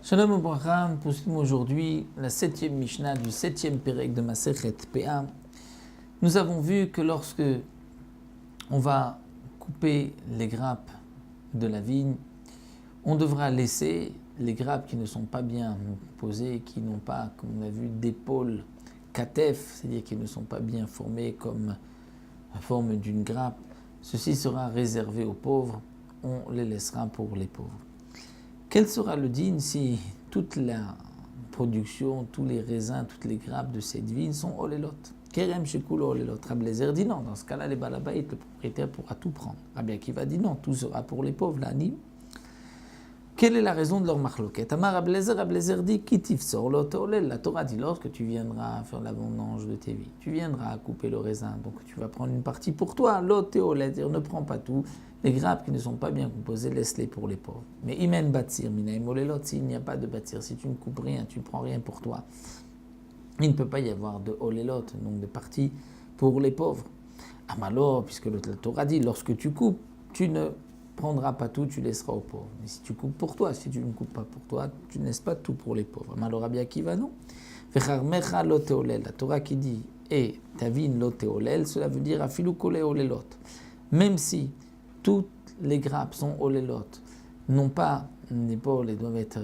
Shalom Ubracha, nous poursuivons aujourd'hui la 7e Mishnah du 7e Pérec de Masechet Péa. Nous avons vu que lorsque on va couper les grappes de la vigne, on devra laisser les grappes qui ne sont pas bien posées, qui n'ont pas, comme on a vu, d'épaule katef, c'est-à-dire qui ne sont pas bien formées comme la forme d'une grappe. Ceci sera réservé aux pauvres, on les laissera pour les pauvres. Quel sera le din si toute la production, tous les raisins, toutes les grappes de cette vigne sont olelot? Kerem shekul olelot. Rabbi Eliezer dit non, dans ce cas-là, les balabait, le propriétaire pourra tout prendre. Rabbi Akiva dit non, tout sera pour les pauvres, l'ani. Quelle est la raison de leur marloquette? Amar Rabbi Eliezer dit kitif sor lot olel. La Torah dit lorsque tu viendras faire la vendange de tes vies, tu viendras couper le raisin, donc tu vas prendre une partie pour toi. Lot et olel, ne prends pas tout. Les grappes qui ne sont pas bien composées, laisse-les pour les pauvres. Mais imen bâtir, minaim olelot, s'il n'y a pas de bâtir, si tu ne coupes rien, tu ne prends rien pour toi, il ne peut pas y avoir de olelot, donc de partie pour les pauvres. Amalo, puisque la Torah dit, lorsque tu coupes, tu ne prendras pas tout, tu laisseras aux pauvres. Mais si tu coupes pour toi, si tu ne coupes pas pour toi, tu ne laisses pas tout pour les pauvres. Amalo Rabbi Akiva, non. Vecharmecha lote olel, la Torah qui dit, et ta vigne lote olel, cela veut dire afilu kole olelot. Même si toutes les grappes sont olelot, non pas l'épaule, elles doivent être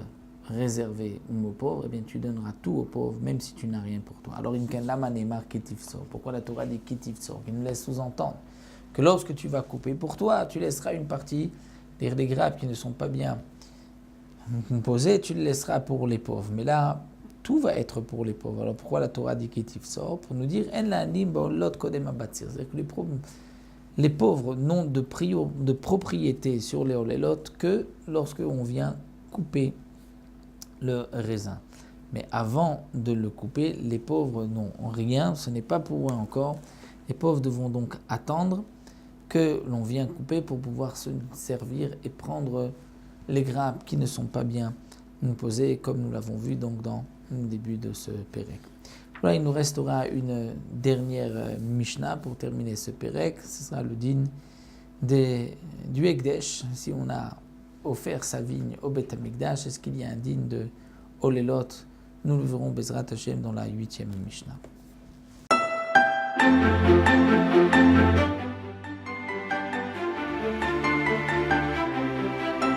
réservées aux pauvres, eh bien tu donneras tout aux pauvres, même si tu n'as rien pour toi. Alors, pourquoi la Torah dit kitifsor? Il nous laisse sous-entendre que lorsque tu vas couper pour toi, tu laisseras une partie des grappes qui ne sont pas bien composées, tu le laisseras pour les pauvres. Mais là, tout va être pour les pauvres. Alors pourquoi la Torah dit kitifsor? Pour nous dire c'est-à-dire que les pauvres n'ont de propriété sur les olelot que lorsque on vient couper le raisin. Mais avant de le couper, les pauvres n'ont rien, ce n'est pas pour eux encore. Les pauvres devront donc attendre que l'on vienne couper pour pouvoir se servir et prendre les grappes qui ne sont pas bien posées, comme nous l'avons vu donc dans le début de ce pérec. Voilà, il nous restera une dernière Mishnah pour terminer ce Pérec. Ce sera le din du Ekdesh. Si on a offert sa vigne au Beth Amikdash, est-ce qu'il y a un din de Olelot? Nous le verrons Bezrat Hashem dans la 8e Mishnah.